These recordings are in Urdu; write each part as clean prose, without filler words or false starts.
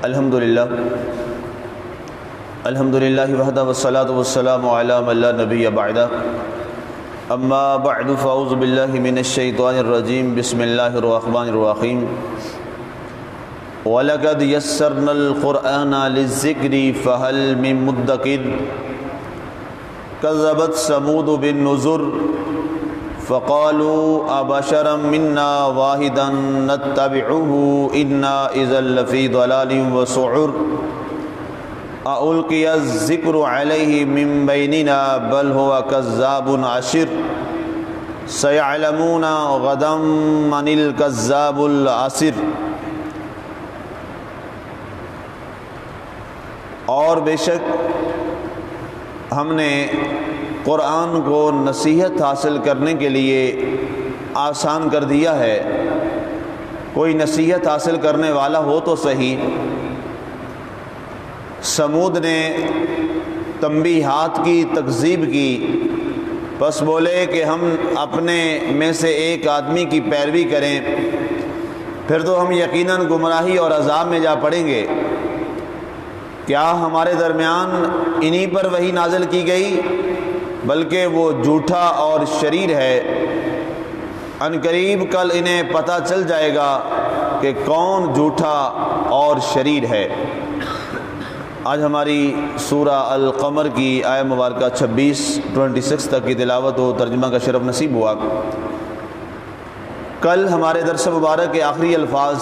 الحمدللہ وحدہ والصلاة والسلام علی من لا نبی بعدہ اما بعد فاعوذ باللہ من الشیطان الرجیم بسم اللہ الرحمن الرحیم وَلَقَدْ يَسَّرْنَا الْقُرْآنَ لِلذِّكْرِ فَهَلْ مِن مُدَّكِرٍ كَذَّبَتْ ثَمُودُ بِالنُّذُرِ فَقَالُوا أَبَشَرًا مِنَّا وَاحِدًا نَتَّبِعُهُ إِنَّا إِذًا لَفِي ضَلَالٍ وَسُعُرٍ أَأُلْقِيَ الذِّكْرُ عَلَيْهِ مِن بَيْنِنَا بَلْ هُوَ كَذَّابٌ عَشِرٌ سَيَعْلَمُونَ غَدًا مَنِ الْكَذَّابُ الْعَشِرُ۔ اور بے شک ہم نے قرآن کو نصیحت حاصل کرنے کے لیے آسان کر دیا ہے۔ کوئی نصیحت حاصل کرنے والا ہو تو صحیح۔ سمود نے تنبیہات کی تکذیب کی، بس بولے کہ ہم اپنے میں سے ایک آدمی کی پیروی کریں پھر تو ہم یقیناً گمراہی اور عذاب میں جا پڑیں گے۔ کیا ہمارے درمیان انہی پر وحی نازل کی گئی؟ بلکہ وہ جھوٹا اور شریر ہے۔ ان قریب کل انہیں پتہ چل جائے گا کہ کون جھوٹا اور شریر ہے۔ آج ہماری سورہ القمر کی آیہ مبارکہ 26 تک کی تلاوت و ترجمہ کا شرف نصیب ہوا۔ کل ہمارے درس مبارک کے آخری الفاظ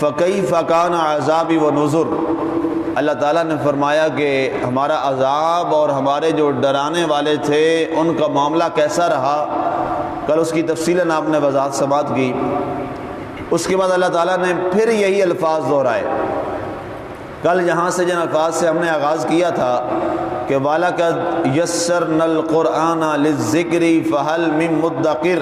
فَكَيْفَ كَانَ عَذَابِي وَنُذُرِ، اللہ تعالیٰ نے فرمایا کہ ہمارا عذاب اور ہمارے جو ڈرانے والے تھے ان کا معاملہ کیسا رہا۔ کل اس کی تفصیلاً آپ نے وضاحت سماعت کی۔ اس کے بعد اللہ تعالیٰ نے پھر یہی الفاظ دہرائے۔ کل یہاں سے جن الفاظ سے ہم نے آغاز کیا تھا کہ وَلَقَدْ يَسَّرْنَا الْقُرْآنَ لِلذِّكْرِ فَهَلْ مِن مُدَّكِرٍ،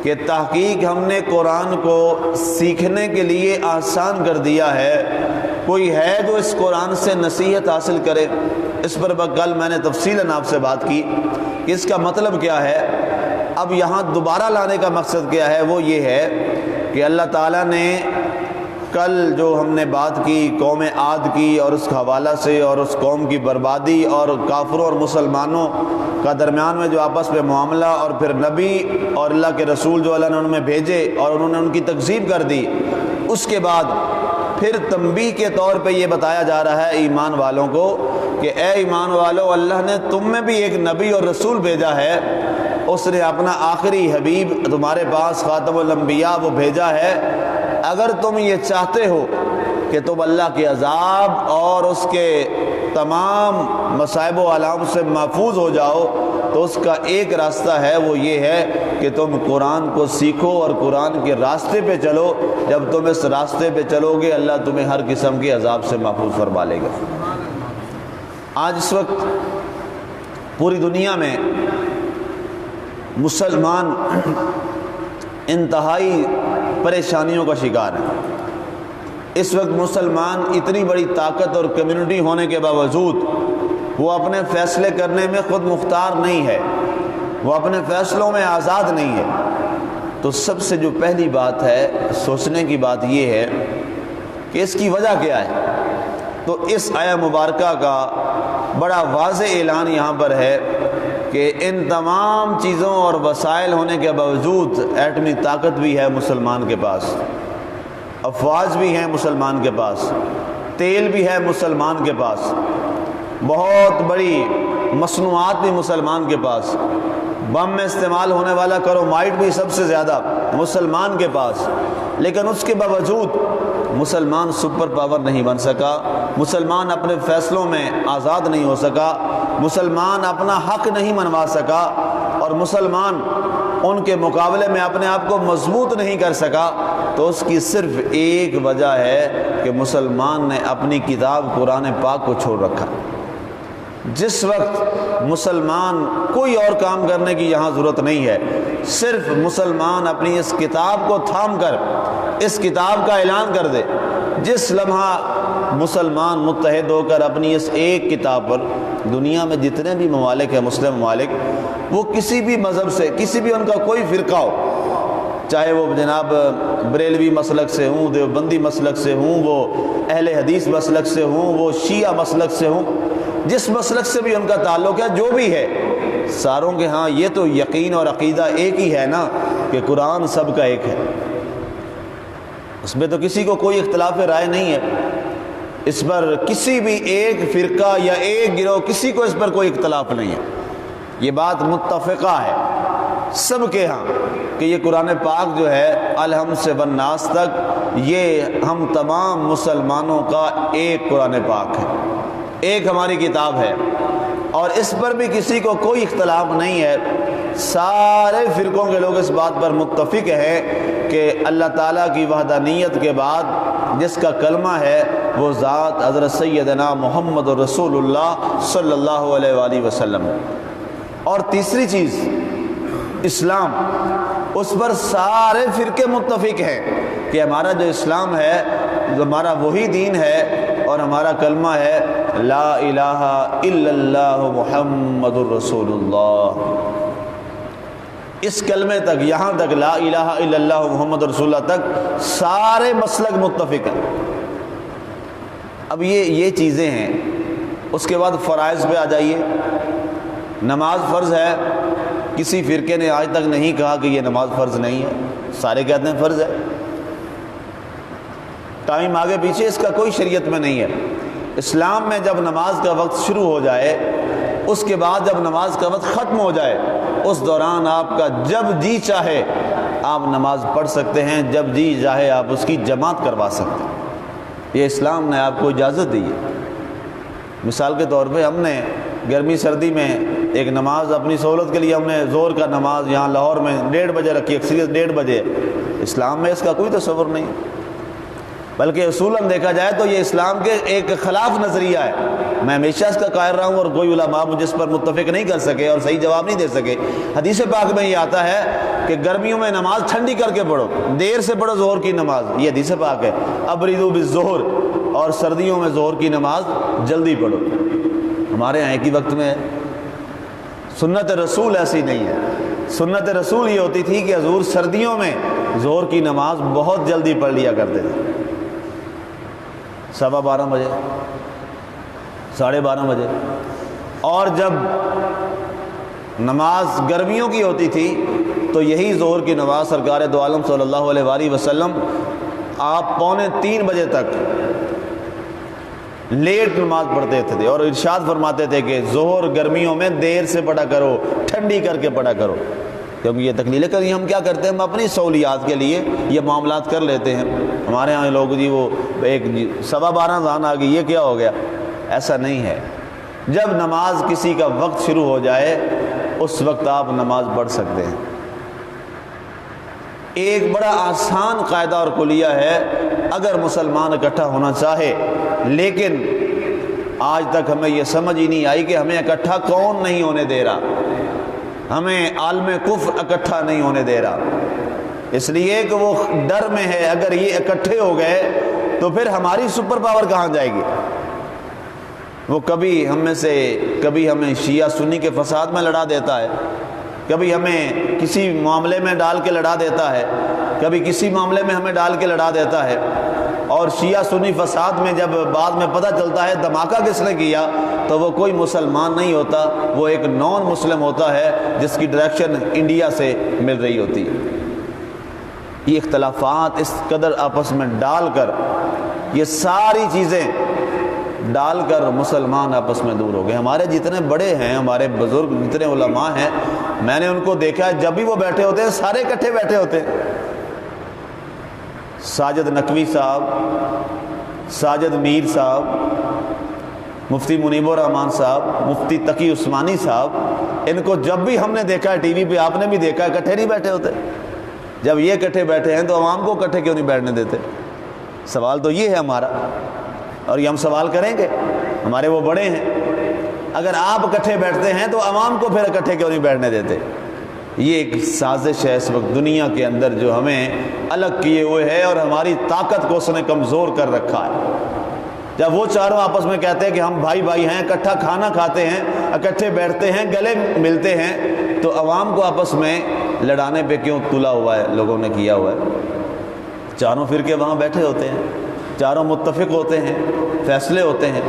کہ تحقیق ہم نے قرآن کو سیکھنے کے لیے آسان کر دیا ہے، کوئی ہے جو اس قرآن سے نصیحت حاصل کرے۔ اس پر کل میں نے تفصیلاً آپ سے بات کی کہ اس کا مطلب کیا ہے۔ اب یہاں دوبارہ لانے کا مقصد کیا ہے، وہ یہ ہے کہ اللہ تعالیٰ نے کل جو ہم نے بات کی قوم عاد کی اور اس کا حوالہ سے، اور اس قوم کی بربادی اور کافروں اور مسلمانوں کا درمیان میں جو آپس میں معاملہ، اور پھر نبی اور اللہ کے رسول جو اللہ نے ان میں بھیجے اور انہوں نے ان کی تکذیب کر دی، اس کے بعد پھر تنبیہ کے طور پہ یہ بتایا جا رہا ہے ایمان والوں کو کہ اے ایمان والو، اللہ نے تم میں بھی ایک نبی اور رسول بھیجا ہے، اس نے اپنا آخری حبیب تمہارے پاس خاتم الانبیاء وہ بھیجا ہے۔ اگر تم یہ چاہتے ہو کہ تم اللہ کے عذاب اور اس کے تمام مصائب و آلام سے محفوظ ہو جاؤ تو اس کا ایک راستہ ہے، وہ یہ ہے کہ تم قرآن کو سیکھو اور قرآن کے راستے پہ چلو۔ جب تم اس راستے پہ چلو گے اللہ تمہیں ہر قسم کے عذاب سے محفوظ فرما لے گا۔ آج اس وقت پوری دنیا میں مسلمان انتہائی پریشانیوں کا شکار ہے۔ اس وقت مسلمان اتنی بڑی طاقت اور کمیونٹی ہونے کے باوجود وہ اپنے فیصلے کرنے میں خود مختار نہیں ہے، وہ اپنے فیصلوں میں آزاد نہیں ہے۔ تو سب سے جو پہلی بات ہے سوچنے کی بات یہ ہے کہ اس کی وجہ کیا ہے۔ تو اس آیہ مبارکہ کا بڑا واضح اعلان یہاں پر ہے کہ ان تمام چیزوں اور وسائل ہونے کے باوجود ایٹمی طاقت بھی ہے مسلمان کے پاس، افواج بھی ہیں مسلمان کے پاس، تیل بھی ہے مسلمان کے پاس، بہت بڑی مصنوعات بھی مسلمان کے پاس، بم میں استعمال ہونے والا کرومائٹ بھی سب سے زیادہ مسلمان کے پاس، لیکن اس کے باوجود مسلمان سپر پاور نہیں بن سکا، مسلمان اپنے فیصلوں میں آزاد نہیں ہو سکا، مسلمان اپنا حق نہیں منوا سکا، اور مسلمان ان کے مقابلے میں اپنے آپ کو مضبوط نہیں کر سکا۔ تو اس کی صرف ایک وجہ ہے کہ مسلمان نے اپنی کتاب قرآن پاک کو چھوڑ رکھا۔ جس وقت مسلمان کوئی اور کام کرنے کی یہاں ضرورت نہیں ہے، صرف مسلمان اپنی اس کتاب کو تھام کر اس کتاب کا اعلان کر دے، جس لمحہ مسلمان متحد ہو کر اپنی اس ایک کتاب پر، دنیا میں جتنے بھی ممالک ہیں مسلم ممالک، وہ کسی بھی مذہب سے، کسی بھی ان کا کوئی فرقہ ہو، چاہے وہ جناب بریلوی مسلک سے ہوں، دیوبندی مسلک سے ہوں، وہ اہل حدیث مسلک سے ہوں، وہ شیعہ مسلک سے ہوں، جس مسلک سے بھی ان کا تعلق ہے، جو بھی ہے، ساروں کے ہاں یہ تو یقین اور عقیدہ ایک ہی ہے نا کہ قرآن سب کا ایک ہے، اس میں تو کسی کو کوئی اختلاف رائے نہیں ہے، اس پر کسی بھی ایک فرقہ یا ایک گروہ کسی کو اس پر کوئی اختلاف نہیں ہے، یہ بات متفقہ ہے سب کے ہاں کہ یہ قرآن پاک جو ہے الحمد سے والناس تک یہ ہم تمام مسلمانوں کا ایک قرآن پاک ہے، ایک ہماری کتاب ہے، اور اس پر بھی کسی کو کوئی اختلاف نہیں ہے، سارے فرقوں کے لوگ اس بات پر متفق ہیں کہ اللہ تعالیٰ کی وحدانیت کے بعد جس کا کلمہ ہے وہ ذات حضرت سیدنا محمد رسول اللہ صلی اللہ علیہ وآلہ وسلم۔ اور تیسری چیز اسلام، اس پر سارے فرقے متفق ہیں کہ ہمارا جو اسلام ہے، جو ہمارا وہی دین ہے اور ہمارا کلمہ ہے لا الہ الا اللہ محمد الرسول اللہ۔ اس کلمے تک، یہاں تک لا الہ الا اللہ محمد رسول اللہ تک سارے مسلک متفق ہیں۔ اب یہ چیزیں ہیں، اس کے بعد فرائض پہ آ جائیے۔ نماز فرض ہے، کسی فرقے نے آج تک نہیں کہا کہ یہ نماز فرض نہیں ہے، سارے کہتے ہیں فرض ہے، ٹائم آگے پیچھے اس کا کوئی شریعت میں نہیں ہے۔ اسلام میں جب نماز کا وقت شروع ہو جائے، اس کے بعد جب نماز کا وقت ختم ہو جائے، اس دوران آپ کا جب جی چاہے آپ نماز پڑھ سکتے ہیں، جب جی چاہے آپ اس کی جماعت کروا سکتے ہیں، یہ اسلام نے آپ کو اجازت دی ہے۔ مثال کے طور پہ ہم نے گرمی سردی میں ایک نماز اپنی سہولت کے لیے ہم نے زور کا نماز یہاں لاہور میں 1:30 بجے رکھی، اکثریت 1:30 بجے، اسلام میں اس کا کوئی تصور نہیں، بلکہ اصولاً دیکھا جائے تو یہ اسلام کے ایک خلاف نظریہ ہے۔ میں ہمیشہ اس کا قائل رہا ہوں اور کوئی علماء مجھ اس پر متفق نہیں کر سکے اور صحیح جواب نہیں دے سکے۔ حدیث پاک میں یہ آتا ہے کہ گرمیوں میں نماز ٹھنڈی کر کے پڑھو، دیر سے پڑھو ظہر کی نماز، یہ حدیث پاک ہے، ابردوا بالظہر، اور سردیوں میں ظہر کی نماز جلدی پڑھو۔ ہمارے یہاں ایک ہی وقت میں ہے، سنت رسول ایسی نہیں ہے۔ سنت رسول یہ ہوتی تھی کہ حضور سردیوں میں ظہر کی نماز بہت جلدی پڑھ لیا کرتے تھے، 12:15 بجے، 12:30 بجے، اور جب نماز گرمیوں کی ہوتی تھی تو یہی ظہر کی نماز سرکار دو عالم صلی اللہ علیہ وآلہ وسلم آپ 2:45 بجے تک لیٹ نماز پڑھتے تھے، اور ارشاد فرماتے تھے کہ ظہر گرمیوں میں دیر سے پڑھا کرو، ٹھنڈی کر کے پڑھا کرو، کیونکہ یہ تکلیلیں کری ہم کیا کرتے ہیں، ہم اپنی سہولیات کے لیے یہ معاملات کر لیتے ہیں۔ ہمارے ہاں لوگ جی وہ ایک 12:15 اذان آ گئی، یہ کیا ہو گیا، ایسا نہیں ہے۔ جب نماز کسی کا وقت شروع ہو جائے اس وقت آپ نماز پڑھ سکتے ہیں۔ ایک بڑا آسان قاعدہ اور کلیہ ہے، اگر مسلمان اکٹھا ہونا چاہے، لیکن آج تک ہمیں یہ سمجھ ہی نہیں آئی کہ ہمیں اکٹھا کون نہیں ہونے دے رہا، ہمیں عالم کفر اکٹھا نہیں ہونے دے رہا، اس لیے کہ وہ ڈر میں ہے اگر یہ اکٹھے ہو گئے تو پھر ہماری سپر پاور کہاں جائے گی۔ وہ کبھی ہم میں سے کبھی ہمیں شیعہ سنی کے فساد میں لڑا دیتا ہے، کبھی ہمیں کسی معاملے میں ڈال کے لڑا دیتا ہے، کبھی کسی معاملے میں ہمیں ڈال کے لڑا دیتا ہے، اور شیعہ سنی فساد میں جب بعد میں پتہ چلتا ہے دھماکہ کس نے کیا تو وہ کوئی مسلمان نہیں ہوتا، وہ ایک نان مسلم ہوتا ہے جس کی ڈائریکشن انڈیا سے مل رہی ہوتی ہے۔ یہ اختلافات اس قدر آپس میں ڈال کر، یہ ساری چیزیں ڈال کر مسلمان آپس میں دور ہو گئے۔ ہمارے جتنے بڑے ہیں، ہمارے بزرگ جتنے علماء ہیں، میں نے ان کو دیکھا ہے جب بھی وہ بیٹھے ہوتے ہیں سارے اکٹھے بیٹھے ہوتے ہیں۔ ساجد نقوی صاحب، ساجد میر صاحب، مفتی منیب الرحمان صاحب، مفتی تقی عثمانی صاحب، ان کو جب بھی ہم نے دیکھا ہے ٹی وی پہ، آپ نے بھی دیکھا ہے، اکٹھے نہیں بیٹھے ہوتے۔ جب یہ اکٹھے بیٹھے ہیں تو عوام کو اکٹھے کیوں نہیں بیٹھنے دیتے؟ سوال تو یہ ہے ہمارا، اور یہ ہم سوال کریں گے، ہمارے وہ بڑے ہیں، اگر آپ اکٹھے بیٹھتے ہیں تو عوام کو پھر اکٹھے کیوں نہیں بیٹھنے دیتے؟ یہ ایک سازش ہے اس وقت دنیا کے اندر جو ہمیں الگ کیے ہوئے ہے، اور ہماری طاقت کو اس نے کمزور کر رکھا ہے۔ جب وہ چاروں آپس میں کہتے ہیں کہ ہم بھائی بھائی ہیں، اکٹھا کھانا کھاتے ہیں، اکٹھے بیٹھتے ہیں، گلے ملتے ہیں، تو عوام کو آپس میں لڑانے پہ کیوں تلا ہوا ہے، لوگوں نے کیا ہوا ہے۔ چاروں فرقے وہاں بیٹھے ہوتے ہیں، چاروں متفق ہوتے ہیں، فیصلے ہوتے ہیں۔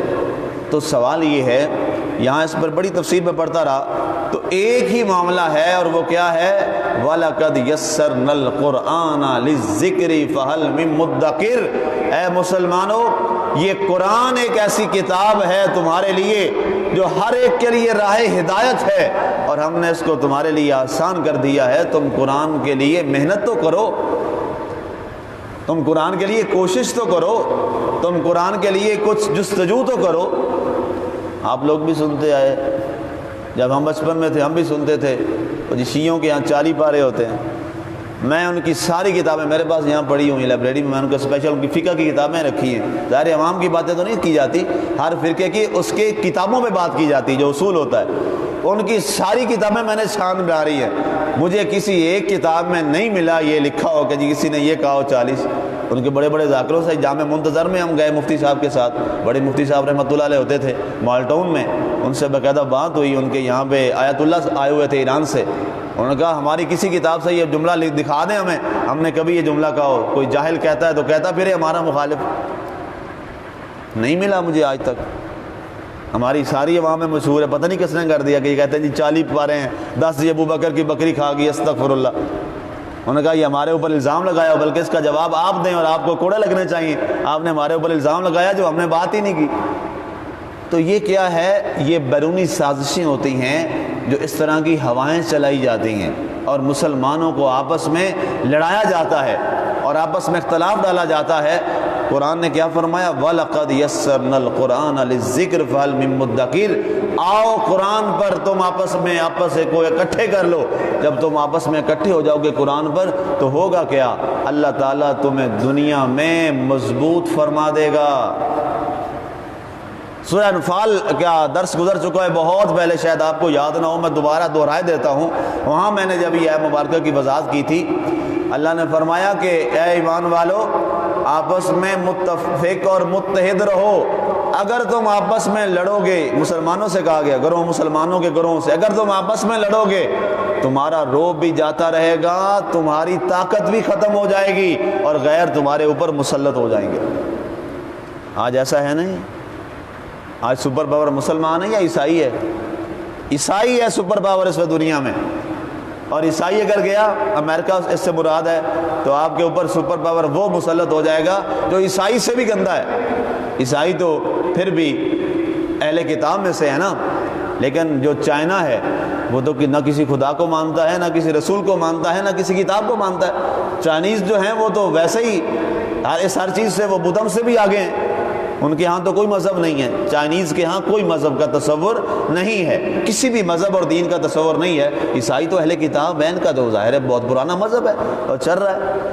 تو سوال یہ ہے، یہاں اس پر بڑی تفصیل میں پڑھتا رہا تو ایک ہی معاملہ ہے، اور وہ کیا ہے؟ وَلَقَدْ يَسَّرْنَا الْقُرْآنَ لِلذِّكْرِ فَهَلْ مِن مُدَّكِرٍ۔ اے مسلمانوں، یہ قرآن ایک ایسی کتاب ہے تمہارے لیے جو ہر ایک کے لیے راہ ہدایت ہے، اور ہم نے اس کو تمہارے لیے آسان کر دیا ہے۔ تم قرآن کے لیے محنت تو کرو، تم قرآن کے لیے کوشش تو کرو، تم قرآن کے لیے کچھ جستجو تو کرو۔ آپ لوگ بھی سنتے آئے، جب ہم بچپن میں تھے ہم بھی سنتے تھے، جی شیعوں کے یہاں 40 پارے ہوتے ہیں۔ میں ان کی ساری کتابیں میرے پاس یہاں پڑھی ہوئی لائبریری میں، ان کو اسپیشل ان کی فقہ کی کتابیں رکھی ہیں۔ ظاہر عوام کی باتیں تو نہیں کی جاتی، ہر فرقے کی اس کے کتابوں پہ بات کی جاتی جو اصول ہوتا ہے۔ ان کی ساری کتابیں میں نے چھان ڈالی ہے، مجھے کسی ایک کتاب میں نہیں ملا یہ لکھا ہو کہ جی کسی نے یہ کہا ہو 40۔ ان کے بڑے بڑے ذاکروں سے جامع منتظر میں ہم گئے مفتی صاحب کے ساتھ، بڑے مفتی صاحب رحمۃ اللہ علیہ ہوتے تھے مال ٹاؤن میں، ان سے باقاعدہ بات ہوئی۔ ان کے یہاں پہ آیت اللہ آئے ہوئے تھے ایران سے، انہوں نے کہا ہماری کسی کتاب سے یہ جملہ دکھا دیں ہمیں، ہم نے کبھی یہ جملہ کہا ہو۔ کوئی جاہل کہتا ہے تو کہتا پھر ہمارا مخالف، نہیں ملا مجھے آج تک۔ ہماری ساری عوام میں مشہور ہے، پتہ نہیں کس نے کر دیا کہ یہ کہتے ہیں جی 40 پارے ہیں، 10 یہ ابو بکر کی بکری کھا گئی، استغفر اللہ۔ انہوں نے کہا یہ ہمارے اوپر الزام لگایا، بلکہ اس کا جواب آپ دیں اور آپ کو کوڑے لگنے چاہیے، آپ نے ہمارے اوپر الزام لگایا جو ہم نے بات ہی نہیں کی۔ تو یہ کیا ہے؟ یہ بیرونی سازشیں ہوتی ہیں جو اس طرح کی ہوائیں چلائی جاتی ہیں، اور مسلمانوں کو آپس میں لڑایا جاتا ہے اور آپس میں اختلاف ڈالا جاتا ہے۔ قرآن نے کیا فرمایا؟ وَلَقَدْ يَسَّرْنَا الْقُرْآنَ لِلذِّكْرِ فَهَلْ مِن مُدَّكِرٍ۔ آؤ قرآن پر تم آپس کو اکٹھے کر لو۔ جب تم آپس میں اکٹھے ہو جاؤ گے قرآن پر تو ہوگا کیا؟ اللہ تعالیٰ تمہیں دنیا میں مضبوط فرما دے گا۔ سورہ انفال کیا درس گزر چکا ہے بہت پہلے، شاید آپ کو یاد نہ ہو، میں دوبارہ دہرائے دیتا ہوں۔ وہاں میں نے جب یہ آیت مبارکہ کی وضاحت کی تھی، اللہ نے فرمایا کہ اے ایمان والو، آپس میں متفق اور متحد رہو۔ اگر تم آپس میں لڑو گے، مسلمانوں سے کہا گیا، گروہ مسلمانوں کے گروہوں سے، اگر تم آپس میں لڑو گے تمہارا روب بھی جاتا رہے گا، تمہاری طاقت بھی ختم ہو جائے گی، اور غیر تمہارے اوپر مسلط ہو جائیں گے۔ آج ایسا ہے نہیں؟ آج سپر پاور مسلمان ہے یا عیسائی ہے؟ عیسائی ہے سپر پاور اس دنیا میں، اور عیسائی اگر گیا امریکہ اس سے مراد ہے تو آپ کے اوپر سپر پاور وہ مسلط ہو جائے گا جو عیسائی سے بھی گندا ہے۔ عیسائی تو پھر بھی اہل کتاب میں سے ہے نا، لیکن جو چائنا ہے وہ تو نہ کسی خدا کو مانتا ہے، نہ کسی رسول کو مانتا ہے، نہ کسی کتاب کو مانتا ہے۔ چائنیز جو ہیں وہ تو ویسے ہی ہر چیز سے وہ بدھم سے بھی آگے ہیں، ان کے ہاں تو کوئی مذہب نہیں ہے۔ چائنیز کے ہاں کوئی مذہب کا تصور نہیں ہے، کسی بھی مذہب اور دین کا تصور نہیں ہے۔ عیسائی تو اہل کتاب ہے، ان کا تو ظاہر ہے بہت پرانا مذہب ہے اور چل رہا ہے۔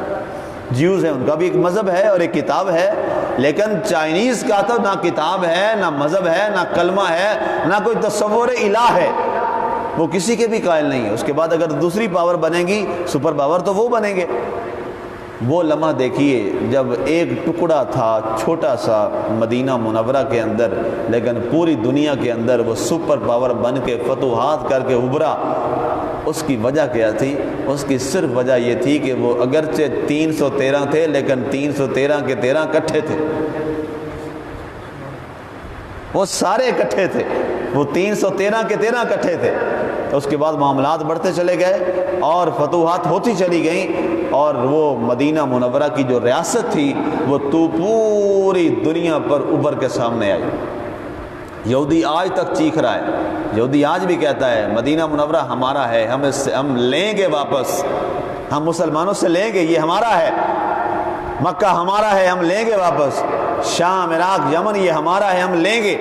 جیوز ہیں، ان کا بھی ایک مذہب ہے اور ایک کتاب ہے، لیکن چائنیز کا تو نہ کتاب ہے، نہ مذہب ہے، نہ کلمہ ہے، نہ کوئی تصور الہ ہے، وہ کسی کے بھی قائل نہیں ہے۔ اس کے بعد اگر دوسری پاور بنے گی سپر پاور تو وہ بنیں گے۔ وہ لمحہ دیکھیے جب ایک ٹکڑا تھا چھوٹا سا مدینہ منورہ کے اندر، لیکن پوری دنیا کے اندر وہ سپر پاور بن کے فتوحات کر کے ابھرا۔ اس کی وجہ کیا تھی؟ اس کی صرف وجہ یہ تھی کہ وہ اگرچہ 313 تھے لیکن 313 کے 13 اکٹھے تھے، وہ سارے اکٹھے تھے، وہ 313 کے 13 اکٹھے تھے۔ اس کے بعد معاملات بڑھتے چلے گئے اور فتوحات ہوتی چلی گئیں، اور وہ مدینہ منورہ کی جو ریاست تھی وہ تو پوری دنیا پر ابھر کے سامنے آئی۔ یہودی آج تک چیخ رہا ہے، یہودی آج بھی کہتا ہے مدینہ منورہ ہمارا ہے، ہم لیں گے واپس، ہم مسلمانوں سے لیں گے، یہ ہمارا ہے، مکہ ہمارا ہے، ہم لیں گے واپس، شام عراق یمن یہ ہمارا ہے، ہم لیں گے۔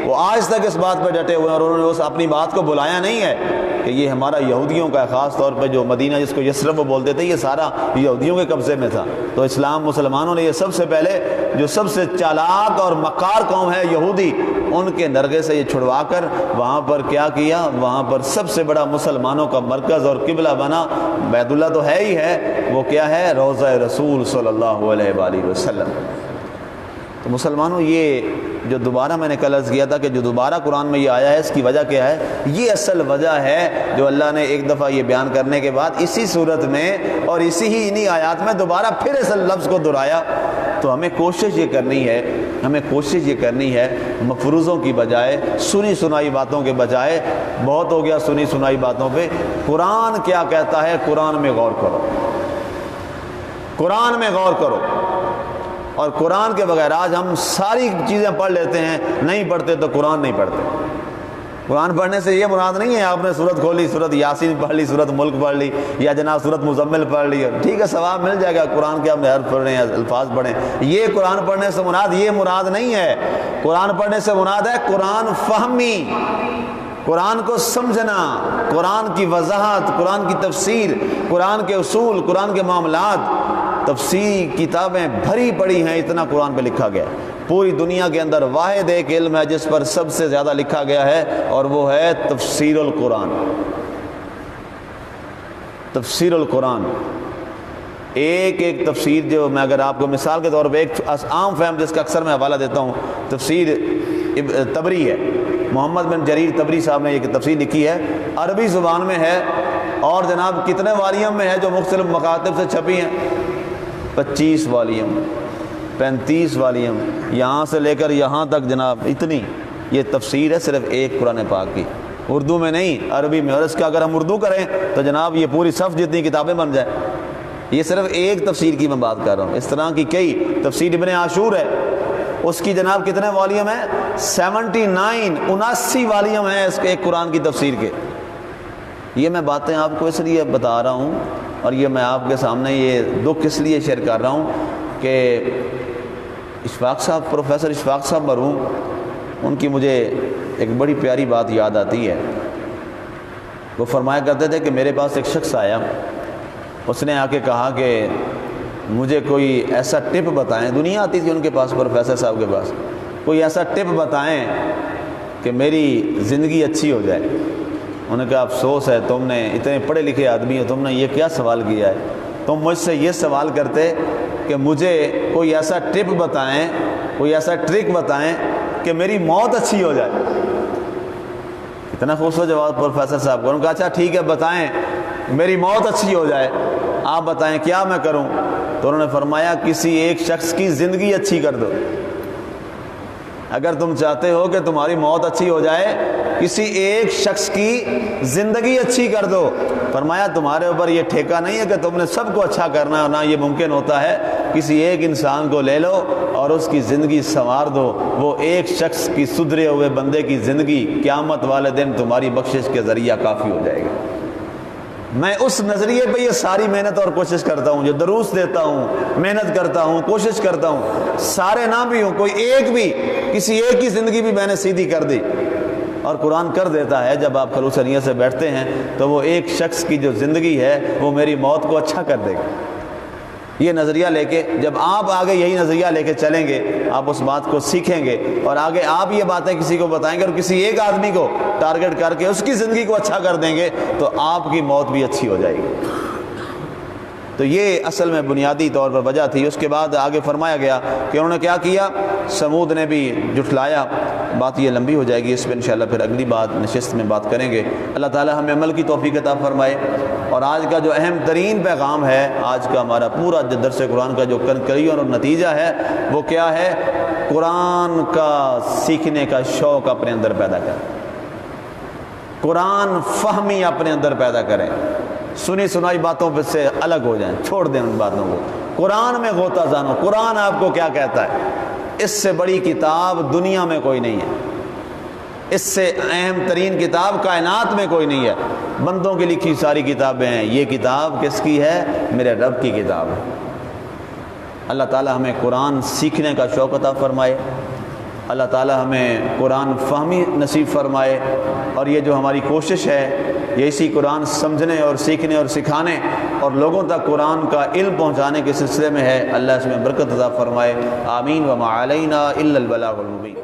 وہ آج تک اس بات پہ ڈٹے ہوئے ہیں، اور انہوں نے اس اپنی بات کو بلایا نہیں ہے کہ یہ ہمارا یہودیوں کا ہے، خاص طور پہ جو مدینہ جس کو یثرب وہ بولتے تھے، یہ سارا یہودیوں کے قبضے میں تھا۔ تو اسلام مسلمانوں نے یہ سب سے پہلے جو سب سے چالاک اور مکار قوم ہے یہودی، ان کے نرغے سے یہ چھڑوا کر وہاں پر کیا کیا؟ وہاں پر سب سے بڑا مسلمانوں کا مرکز اور قبلہ بنا، بیت اللہ تو ہے ہی ہے، وہ کیا ہے؟ روضہ رسول صلی اللہ علیہ وآلہ وسلم۔ تو مسلمانوں یہ جو دوبارہ میں نے کل عرض کیا تھا کہ جو دوبارہ قرآن میں یہ آیا ہے اس کی وجہ کیا ہے، یہ اصل وجہ ہے جو اللہ نے ایک دفعہ یہ بیان کرنے کے بعد اسی صورت میں اور انہی آیات میں دوبارہ پھر اس لفظ کو دہرایا۔ تو ہمیں کوشش یہ کرنی ہے مفروضوں کی بجائے، سنی سنائی باتوں کے بجائے، بہت ہو گیا سنی سنائی باتوں پہ، قرآن کیا کہتا ہے قرآن میں غور کرو، قرآن میں غور کرو۔ اور قرآن کے بغیر آج ہم ساری چیزیں پڑھ لیتے ہیں، نہیں پڑھتے تو قرآن نہیں پڑھتے۔ قرآن پڑھنے سے یہ مراد نہیں ہے آپ نے سورت کھولی، سورت یاسین پڑھ لی، سورت ملک پڑھ لی، یا جناب سورت مزمل پڑھ لی، ٹھیک ہے ثواب مل جائے گا، قرآن کے ہم نے حرف پڑھنے ہیں، الفاظ پڑھیں، یہ قرآن پڑھنے سے مراد یہ مراد نہیں ہے۔ قرآن پڑھنے سے مراد ہے قرآن فہمی، قرآن کو سمجھنا، قرآن کی وضاحت، قرآن کی تفسیر، قرآن کے اصول، قرآن کے معاملات، تفسیر کتابیں بھری پڑی ہیں، اتنا قرآن پہ لکھا گیا ہے۔ پوری دنیا کے اندر واحد ایک علم ہے جس پر سب سے زیادہ لکھا گیا ہے، اور وہ ہے تفسیر القرآن۔ تفسیر القرآن ایک تفسیر جو میں اگر آپ کو مثال کے طور پہ ایک عام فہم جس کا اکثر میں حوالہ دیتا ہوں، تفسیر طبری ہے، محمد بن جریر طبری صاحب نے یہ تفسیر لکھی ہے، عربی زبان میں ہے، اور جناب کتنے والیم میں ہے جو مختلف مکاتب سے چھپی ہیں، 25 والیم، 35 والیم، یہاں سے لے کر یہاں تک جناب اتنی یہ تفسیر ہے صرف ایک قرآن پاک کی، اردو میں نہیں عربی میں، اور اس کا اگر ہم اردو کریں تو جناب یہ پوری صف جتنی کتابیں بن جائیں۔ یہ صرف ایک تفسیر کی میں بات کر رہا ہوں، اس طرح کی کئی تفسیر ابن عاشور ہے، اس کی جناب کتنے والیم ہیں، 79 والیم ہیں اس کے ایک قرآن کی تفسیر کے۔ یہ میں باتیں آپ کو اس لیے بتا رہا ہوں، اور یہ میں آپ کے سامنے یہ دکھ اس لیے شیئر کر رہا ہوں کہ اشفاق صاحب، پروفیسر اشفاق صاحب مرحوم، ان کی مجھے ایک بڑی پیاری بات یاد آتی ہے۔ وہ فرمایا کرتے تھے کہ میرے پاس ایک شخص آیا، اس نے آ کے کہا کہ مجھے کوئی ایسا ٹپ بتائیں، دنیا آتی تھی ان کے پاس، پروفیسر صاحب کے پاس، کوئی ایسا ٹپ بتائیں کہ میری زندگی اچھی ہو جائے۔ انہوں نے کہا افسوس ہے، تم نے اتنے پڑھے لکھے آدمی ہو، تم نے یہ کیا سوال کیا ہے؟ تم مجھ سے یہ سوال کرتے کہ مجھے کوئی ایسا ٹپ بتائیں، کوئی ایسا ٹرک بتائیں کہ میری موت اچھی ہو جائے۔ اتنا خوبصورت جواب پروفیسر صاحب کو۔ انہوں نے کہا اچھا ٹھیک ہے، بتائیں میری موت اچھی ہو جائے، آپ بتائیں کیا میں کروں؟ تو انہوں نے فرمایا کسی ایک شخص کی زندگی اچھی کر دو۔ اگر تم چاہتے ہو کہ تمہاری موت اچھی ہو جائے، کسی ایک شخص کی زندگی اچھی کر دو۔ فرمایا تمہارے اوپر یہ ٹھیکہ نہیں ہے کہ تم نے سب کو اچھا کرنا ہے، نہ یہ ممکن ہوتا ہے، کسی ایک انسان کو لے لو اور اس کی زندگی سنوار دو، وہ ایک شخص کی سدھرے ہوئے بندے کی زندگی قیامت والے دن تمہاری بخشش کے ذریعہ کافی ہو جائے گی۔ میں اس نظریے پہ یہ ساری محنت اور کوشش کرتا ہوں، جو دروس دیتا ہوں، محنت کرتا ہوں، کوشش کرتا ہوں، سارے نہ بھی ہوں، کوئی ایک بھی، کسی ایک کی زندگی بھی میں نے سیدھی کر دی۔ اور قرآن کر دیتا ہے، جب آپ خلوص نیت سے بیٹھتے ہیں تو وہ ایک شخص کی جو زندگی ہے وہ میری موت کو اچھا کر دے گا۔ یہ نظریہ لے کے جب آپ آگے یہی نظریہ لے کے چلیں گے، آپ اس بات کو سیکھیں گے، اور آگے آپ یہ باتیں کسی کو بتائیں گے اور کسی ایک آدمی کو ٹارگٹ کر کے اس کی زندگی کو اچھا کر دیں گے، تو آپ کی موت بھی اچھی ہو جائے گی۔ تو یہ اصل میں بنیادی طور پر وجہ تھی۔ اس کے بعد آگے فرمایا گیا کہ انہوں نے کیا کیا، سمود نے بھی جھٹلایا۔ بات یہ لمبی ہو جائے گی، اس پہ انشاءاللہ پھر اگلی بات نشست میں بات کریں گے۔ اللہ تعالی ہمیں عمل کی توفیق عطا فرمائے۔ اور آج کا جو اہم ترین پیغام ہے، آج کا ہمارا پورا درس قرآن کا جو کنکریون اور نتیجہ ہے، وہ کیا ہے؟ قرآن کا سیکھنے کا شوق اپنے اندر پیدا کریں، قرآن فہمی اپنے اندر پیدا کریں، سنی سنائی باتوں پہ سے الگ ہو جائیں، چھوڑ دیں ان باتوں کو، قرآن میں غوطہ زنو۔ قرآن آپ کو کیا کہتا ہے؟ اس سے بڑی کتاب دنیا میں کوئی نہیں ہے، اس سے اہم ترین کتاب کائنات میں کوئی نہیں ہے۔ بندوں کی لکھی ساری کتابیں ہیں، یہ کتاب کس کی ہے؟ میرے رب کی کتاب ہے۔ اللہ تعالی ہمیں قرآن سیکھنے کا شوق عطا فرمائے، اللہ تعالی ہمیں قرآن فہمی نصیب فرمائے، اور یہ جو ہماری کوشش ہے یہ اسی قرآن سمجھنے اور سیکھنے اور سکھانے اور لوگوں تک قرآن کا علم پہنچانے کے سلسلے میں ہے۔ اللہ اس میں برکت عطا فرمائے، آمین۔ وما علینا الا البلاغ المبین۔